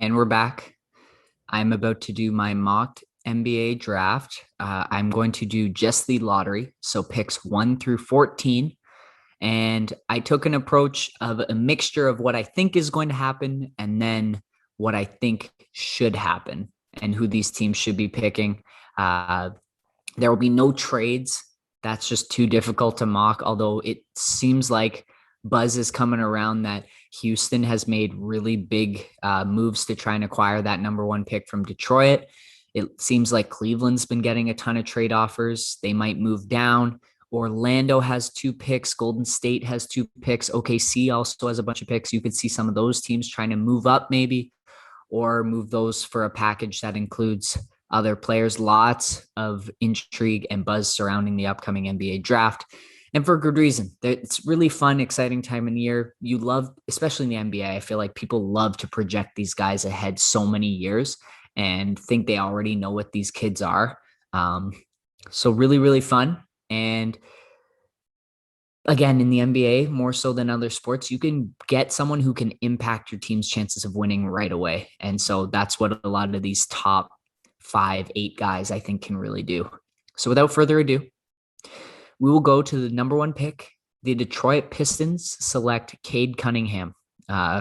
And we're back. I'm about to do my mock NBA draft. I'm going to do just the lottery, so picks 1 through 14. And I took an approach of a mixture of what I think is going to happen and then what I think should happen and who these teams should be picking. Uh, there will be no trades. That's just too difficult to mock, although it seems like buzz is coming around that Houston has made really big moves to try and acquire that number one pick from Detroit. It seems like Cleveland's been getting a ton of trade offers. They might move down. Orlando has 2 picks. Golden State has 2 picks. OKC also has a bunch of picks. You could see some of those teams trying to move up maybe, or move those for a package that includes other players. Lots of intrigue and buzz surrounding the upcoming NBA draft. And for good reason. It's really fun, exciting time in the year. You love, especially in the NBA, I feel like people love to project these guys ahead so many years and think they already know what these kids are. So really, really fun. And again, in the NBA, more so than other sports, you can get someone who can impact your team's chances of winning right away. And so that's what a lot of these top 5, 8 guys, I think, can really do. So without further ado, we will go to the number 1 pick. The Detroit Pistons select Cade Cunningham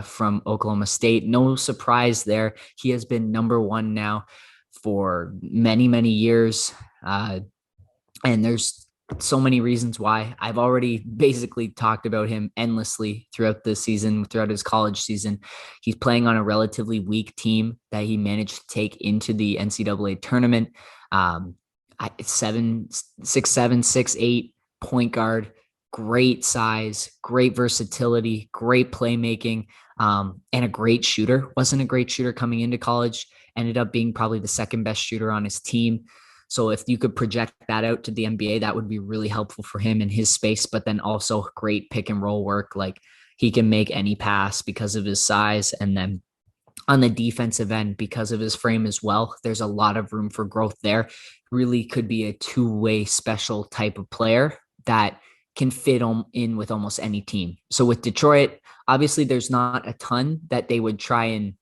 from Oklahoma State. No surprise there. He has been number 1 now for many, many years. And there's so many reasons why. I've already basically talked about him endlessly throughout the season, throughout his college season. He's playing on a relatively weak team that he managed to take into the NCAA tournament. 6'7", 6'8", point guard, great size, great versatility, great playmaking, and a great shooter. Wasn't a great shooter coming into college, ended up being probably the second best shooter on his team. So if you could project that out to the NBA, that would be really helpful for him in his space, but then also great pick and roll work. Like, he can make any pass because of his size. And then on the defensive end, because of his frame as well, there's a lot of room for growth there. Really could be a two-way special type of player that can fit in with almost any team. So with Detroit, obviously there's not a ton that they would try and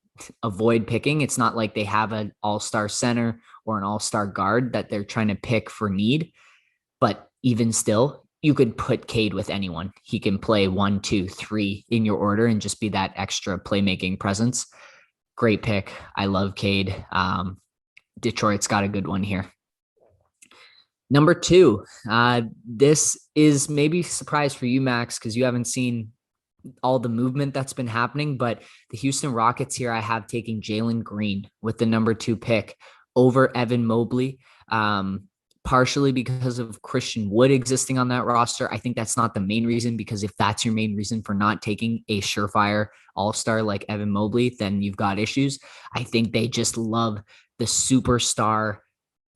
avoid picking. It's not like they have an all-star center or an all-star guard that they're trying to pick for need. But even still, you could put Cade with anyone. He can play 1, 2, 3 in your order and just be that extra playmaking presence. Great pick. I love Cade. Detroit's got a good one here. Number 2, this is maybe a surprise for you, Max, because you haven't seen all the movement that's been happening, but the Houston Rockets here, I have taking Jalen Green with the number 2 pick over Evan Mobley, partially because of Christian Wood existing on that roster. I think that's not the main reason, because if that's your main reason for not taking a surefire all-star like Evan Mobley, then you've got issues. I think they just love the superstar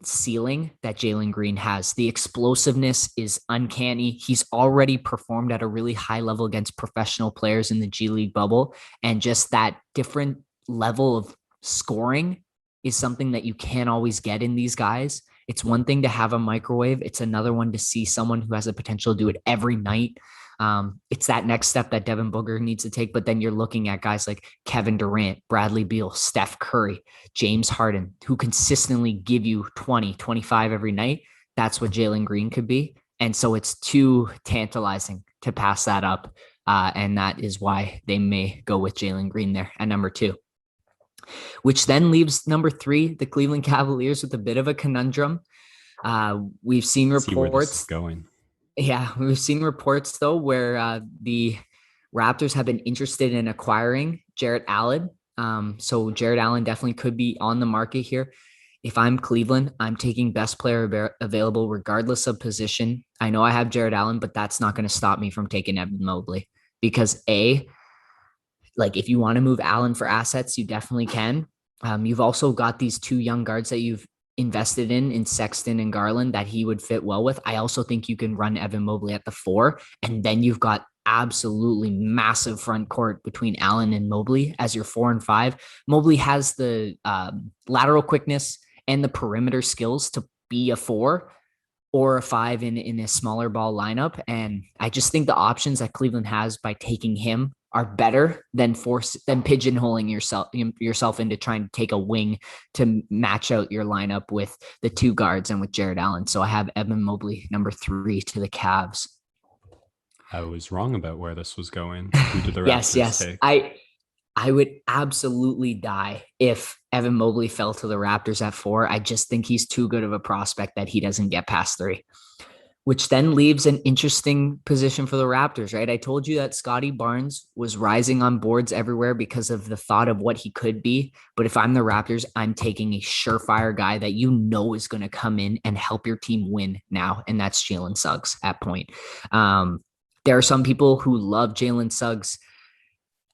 ceiling that Jalen Green has. The explosiveness is uncanny. He's already performed at a really high level against professional players in the G League bubble. And just that different level of scoring is something that you can't always get in these guys. It's one thing to have a microwave. It's another one to see someone who has the potential to do it every night. It's that next step that Devin Booker needs to take. But then you're looking at guys like Kevin Durant, Bradley Beal, Steph Curry, James Harden, who consistently give you 20, 25 every night. That's what Jalen Green could be. And so it's too tantalizing to pass that up. And that is why they may go with Jalen Green there at number 2. Which then leaves number 3, the Cleveland Cavaliers, with a bit of a conundrum. We've seen reports going. Yeah, we've seen reports, though, where the Raptors have been interested in acquiring Jarrett Allen. So Jarrett Allen definitely could be on the market here. If I'm Cleveland, I'm taking best player available regardless of position. I know I have Jarrett Allen, but that's not going to stop me from taking Evan Mobley, because if you want to move Allen for assets, you definitely can. You've also got these 2 young guards that you've invested in Sexton and Garland that he would fit well with. I also think you can run Evan Mobley at the 4, and then you've got absolutely massive front court between Allen and Mobley as your 4 and 5. Mobley has the lateral quickness and the perimeter skills to be a 4 or a 5 in a smaller ball lineup. And I just think the options that Cleveland has by taking him are better than pigeonholing yourself into trying to take a wing to match out your lineup with the two guards and with Jared Allen. So I have Evan Mobley, number 3 to the Cavs. I was wrong about where this was going. Who did the Yes, Raptors yes. take? I would absolutely die if Evan Mobley fell to the Raptors at 4. I just think he's too good of a prospect that he doesn't get past 3, which then leaves an interesting position for the Raptors, right? I told you that Scotty Barnes was rising on boards everywhere because of the thought of what he could be. But if I'm the Raptors, I'm taking a surefire guy that you know is going to come in and help your team win now, and that's Jalen Suggs at point. There are some people who love Jalen Suggs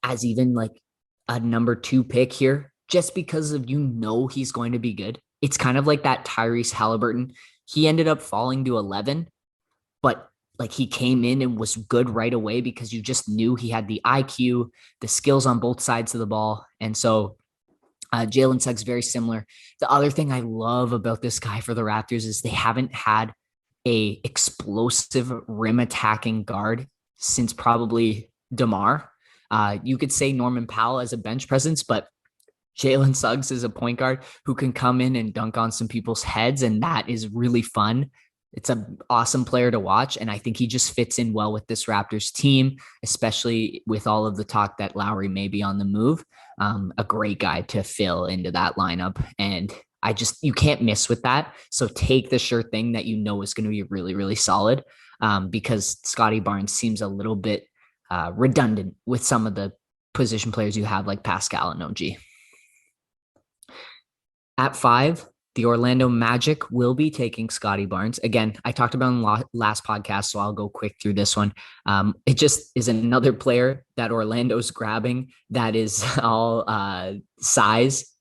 as even like a number 2 pick here, just because of he's going to be good. It's kind of like that Tyrese Halliburton. He ended up falling to 11, but like he came in and was good right away because you just knew he had the IQ, the skills on both sides of the ball. And so Jalen Suggs, very similar. The other thing I love about this guy for the Raptors is they haven't had a explosive rim attacking guard since probably DeMar. You could say Norman Powell as a bench presence, but Jalen Suggs is a point guard who can come in and dunk on some people's heads, and that is really fun. It's an awesome player to watch, and I think he just fits in well with this Raptors team, especially with all of the talk that Lowry may be on the move. A great guy to fill into that lineup, and you can't miss with that. So take the sure thing that you know is going to be really, really solid, because Scotty Barnes seems a little bit redundant with some of the position players you have, like Pascal and OG. At 5, the Orlando Magic will be taking Scotty Barnes. Again, I talked about in last podcast, so I'll go quick through this one. It just is another player that Orlando's grabbing that is all size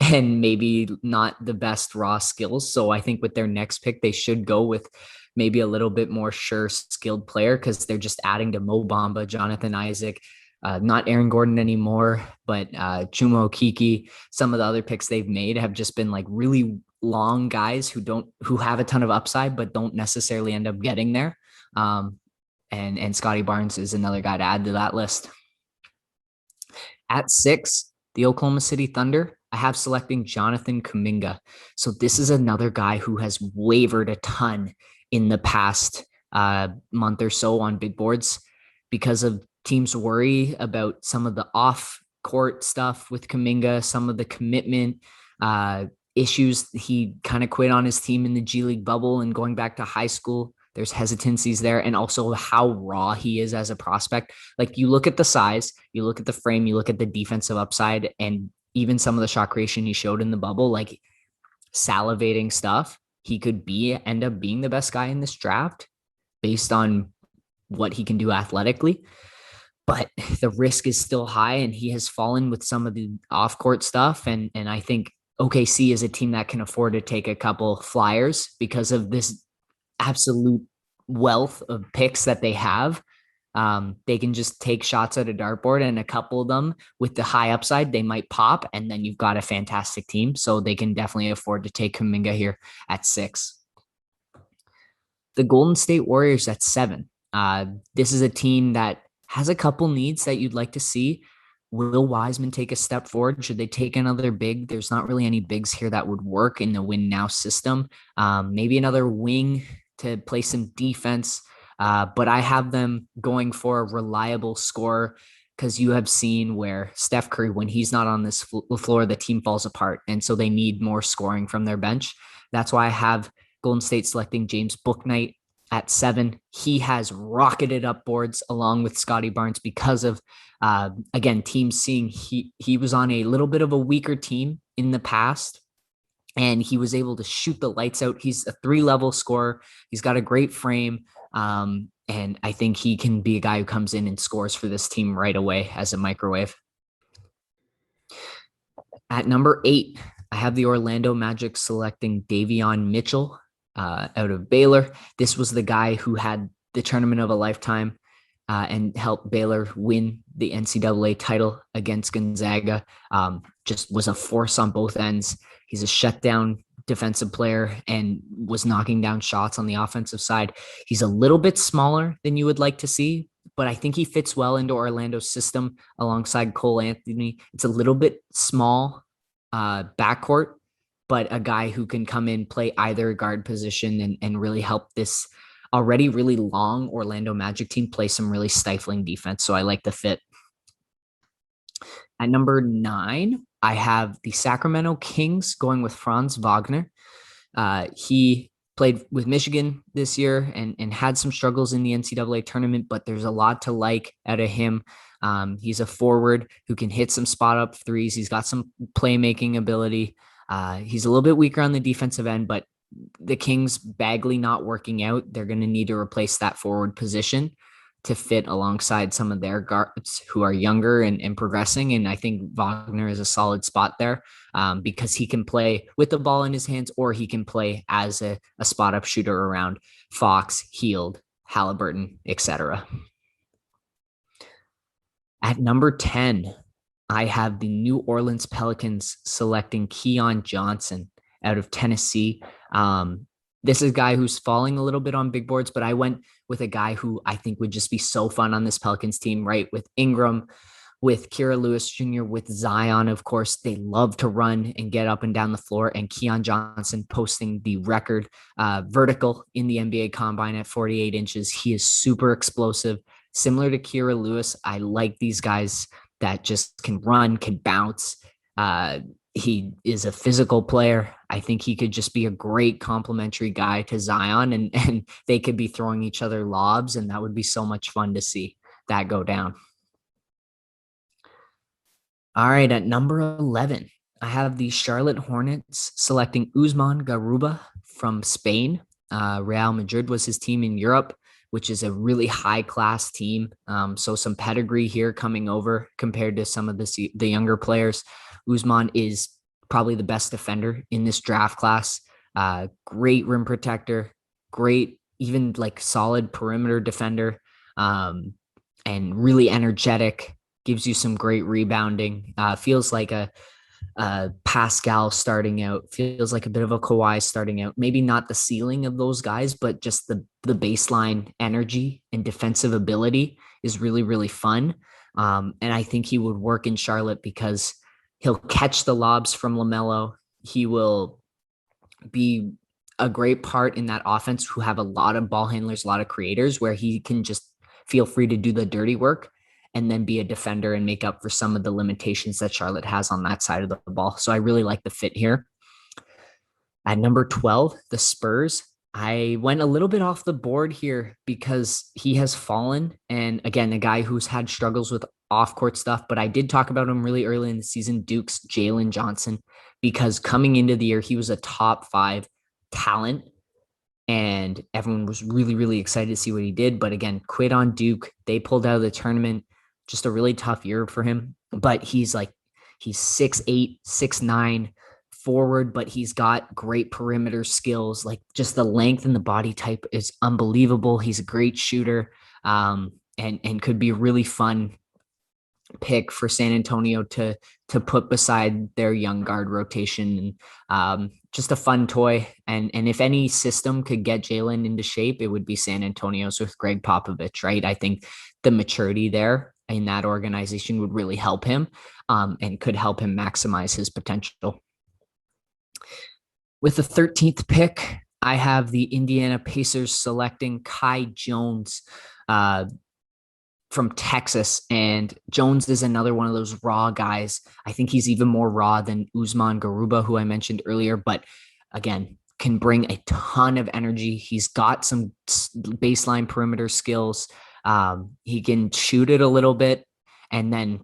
and maybe not the best raw skills. So I think with their next pick, they should go with maybe a little bit more sure skilled player, because they're just adding to Mo Bamba, Jonathan Isaac, not Aaron Gordon anymore, but Chuma Okeke. Some of the other picks they've made have just been like really long guys who have a ton of upside, but don't necessarily end up getting there. And Scotty Barnes is another guy to add to that list. At 6, the Oklahoma City Thunder, I have selecting Jonathan Kuminga. So this is another guy who has wavered a ton in the past month or so on big boards because of teams worry about some of the off-court stuff with Kuminga, some of the commitment issues. He kind of quit on his team in the G League bubble and going back to high school. There's hesitancies there, and also how raw he is as a prospect. Like, you look at the size, you look at the frame, you look at the defensive upside, and even some of the shot creation he showed in the bubble, like salivating stuff. He could end up being the best guy in this draft based on what he can do athletically. But the risk is still high, and he has fallen with some of the off-court stuff. And I think OKC is a team that can afford to take a couple flyers because of this absolute wealth of picks that they have. They can just take shots at a dartboard, and a couple of them with the high upside, they might pop, and then you've got a fantastic team. So they can definitely afford to take Kuminga here at 6. The Golden State Warriors at 7. This is a team that has a couple needs that you'd like to see. Will Wiseman take a step forward? Should they take another big? There's not really any bigs here that would work in the win now system. Maybe another wing to play some defense. But I have them going for a reliable scorer, because you have seen where Steph Curry, when he's not on this floor, the team falls apart. And so they need more scoring from their bench. That's why I have Golden State selecting James Bouknight at 7. He has rocketed up boards along with Scotty Barnes because of, again, teams seeing he was on a little bit of a weaker team in the past, and he was able to shoot the lights out. He's a 3-level scorer. He's got a great frame. And I think he can be a guy who comes in and scores for this team right away as a microwave. At number 8, I have the Orlando Magic selecting Davion Mitchell out of Baylor. This was the guy who had the tournament of a lifetime and helped Baylor win the NCAA title against Gonzaga. Just was a force on both ends. He's a shutdown defensive player and was knocking down shots on the offensive side. He's a little bit smaller than you would like to see, but I think he fits well into Orlando's system alongside Cole Anthony. It's a little bit small backcourt, but a guy who can come in, play either guard position, and really help this already really long Orlando Magic team play some really stifling defense. So I like the fit. At number 9, I have the Sacramento Kings going with Franz Wagner. He played with Michigan this year and had some struggles in the NCAA tournament, but there's a lot to like out of him. He's a forward who can hit some spot up threes. He's got some playmaking ability. He's a little bit weaker on the defensive end, but the Kings, Bagley not working out, they're going to need to replace that forward position to fit alongside some of their guards who are younger and progressing. And I think Wagner is a solid spot there because he can play with the ball in his hands, or he can play as a spot up shooter around Fox, Hield, Halliburton, etc. At number 10, I have the New Orleans Pelicans selecting Keon Johnson out of Tennessee. This is a guy who's falling a little bit on big boards, but I went with a guy who I think would just be so fun on this Pelicans team, right? With Ingram, with Kira Lewis Jr., with Zion, of course. They love to run and get up and down the floor. And Keon Johnson posting the record vertical in the NBA Combine at 48 inches. He is super explosive. Similar to Kira Lewis, I like these guys that just can run, can bounce. He is a physical player. I think he could just be a great complimentary guy to Zion, and they could be throwing each other lobs, and that would be so much fun to see that go down. All right, at number 11, I have the Charlotte Hornets selecting Usman Garuba from Spain. Real Madrid was his team in Europe, which is a really high-class team. So some pedigree here coming over compared to some of the younger players. Usman is probably the best defender in this draft class. Great rim protector, great, even like solid perimeter defender, and really energetic, gives you some great rebounding. Feels like a Pascal starting out, feels like a bit of a Kawhi starting out. Maybe not the ceiling of those guys, but just the baseline energy and defensive ability is really, really fun. And I think he would work in Charlotte because he'll catch the lobs from LaMelo. He will be a great part in that offense who have a lot of ball handlers, a lot of creators, where he can just feel free to do the dirty work and then be a defender and make up for some of the limitations that Charlotte has on that side of the ball. So I really like the fit here. At number 12, the Spurs. I went a little bit off the board here because he has fallen. And again, a guy who's had struggles with off-court stuff, but I did talk about him really early in the season, Duke's Jalen Johnson, because coming into the year, he was a top 5 talent. And everyone was really, really excited to see what he did. But again, quit on Duke. They pulled out of the tournament. Just a really tough year for him. But he's 6'8", 6'9", forward, but he's got great perimeter skills. Like just the length and the body type is unbelievable. He's a great shooter, and could be a really fun pick for San Antonio to put beside their young guard rotation. And just a fun toy. And if any system could get Jalen into shape, it would be San Antonio's with Greg Popovich, right? I think the maturity there in that organization would really help him, and could help him maximize his potential. With the 13th pick, I have the Indiana Pacers selecting Kai Jones from Texas. And Jones is another one of those raw guys. I think he's even more raw than Usman Garuba, who I mentioned earlier, but again, can bring a ton of energy. He's got some baseline perimeter skills. He can shoot it a little bit and then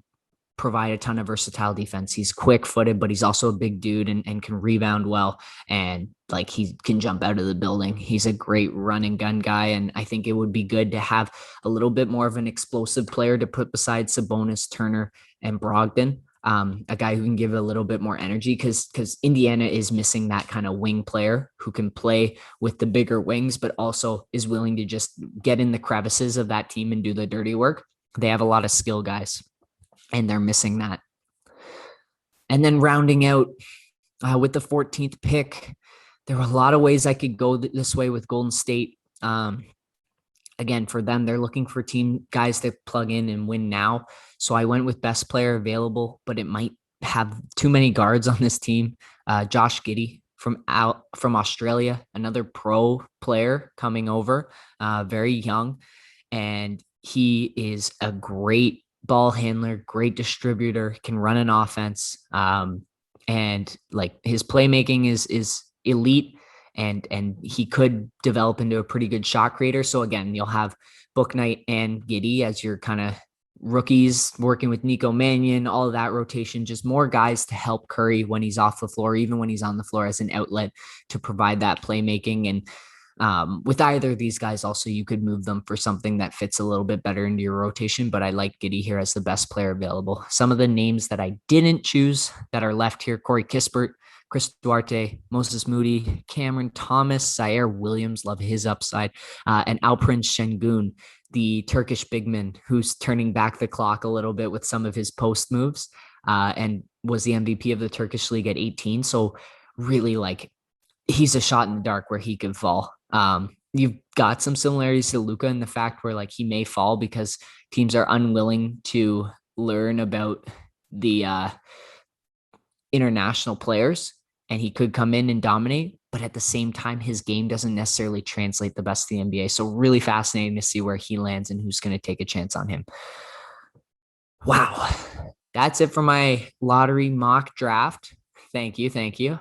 provide a ton of versatile defense. He's quick-footed, but he's also a big dude and can rebound well. And like he can jump out of the building. He's a great run and gun guy. And I think it would be good to have a little bit more of an explosive player to put beside Sabonis, Turner, and Brogdon. A guy who can give a little bit more energy because Indiana is missing that kind of wing player who can play with the bigger wings, but also is willing to just get in the crevices of that team and do the dirty work. They have a lot of skill guys, and they're missing that. And then rounding out with the 14th pick, there were a lot of ways I could go this way with Golden State. again, for them, they're looking for team guys that plug in and win now. So I went with best player available, but it might have too many guards on this team. Josh Giddey from Australia, another pro player coming over, very young, and he is a great ball handler, great distributor, can run an offense, and like his playmaking is elite, and he could develop into a pretty good shot creator. So again, you'll have Booknight and Giddey as your kind of rookies working with Nico Mannion, all of that rotation, just more guys to help Curry when he's off the floor, even when he's on the floor as an outlet to provide that playmaking. And with either of these guys, also, you could move them for something that fits a little bit better into your rotation. But I like Giddey here as the best player available. Some of the names that I didn't choose that are left here: Corey Kispert, Chris Duarte, Moses Moody, Cameron Thomas, Zaire Williams, love his upside, and Alperen Şengün, the Turkish bigman who's turning back the clock a little bit with some of his post moves, and was the MVP of the Turkish league at 18. So really, like, he's a shot in the dark where he could fall. You've got some similarities to Luka in the fact where like he may fall because teams are unwilling to learn about the international players, and he could come in and dominate. But at the same time, his game doesn't necessarily translate the best of the NBA. So really fascinating to see where he lands and who's going to take a chance on him. Wow. That's it for my lottery mock draft. Thank you. Thank you.